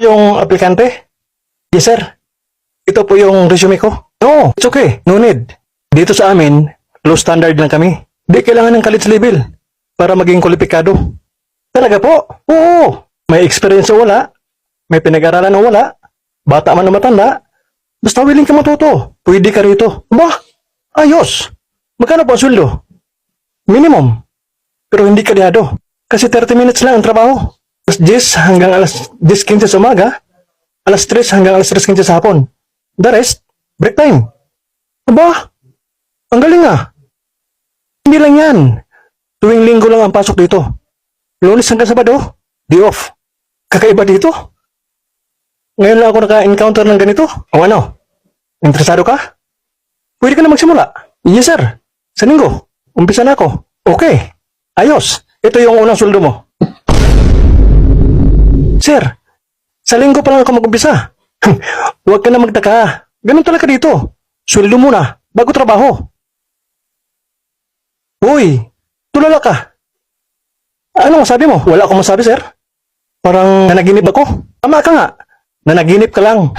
Yung aplikante? Yes, sir. Ito po yung resume ko. No, it's okay. No need. Dito sa amin, low standard lang kami. Di kailangan ng college level para maging kwalipikado. Talaga po? Oo. May experience o wala. May pinag-aralan o wala. Bata man o matanda. Basta willing ka matuto. Pwede ka rito. Ba? Ayos. Magkano po ang sweldo? Minimum. Pero hindi kalyado. Kasi 30 minutes lang ang trabaho. Alas 10 hanggang alas 10:15 sa umaga. Alas 3 hanggang alas 3:15 sa hapon. The rest, break time. Aba, ang galing ah. Hindi lang yan. Tuwing linggo lang ang pasok dito. Lunes hanggang Sabado, day off. Kakaiba dito. Ngayon lang ako naka-encounter ng ganito. O ano? Interesado ka? Pwede ka na magsimula. Yes sir. Sa linggo. Umpisa na ako. Okay. Ayos. Ito yung unang sweldo mo. Sir, sa linggo pa lang ako mag-umpisa. Huwag ka na magtaka. Ganun talaga dito. Sweldo muna, bago trabaho. Uy, tulala ka. Ano masabi mo? Wala akong masabi, sir. Parang nanaginip ako. Tama ka nga. Nanaginip ka lang.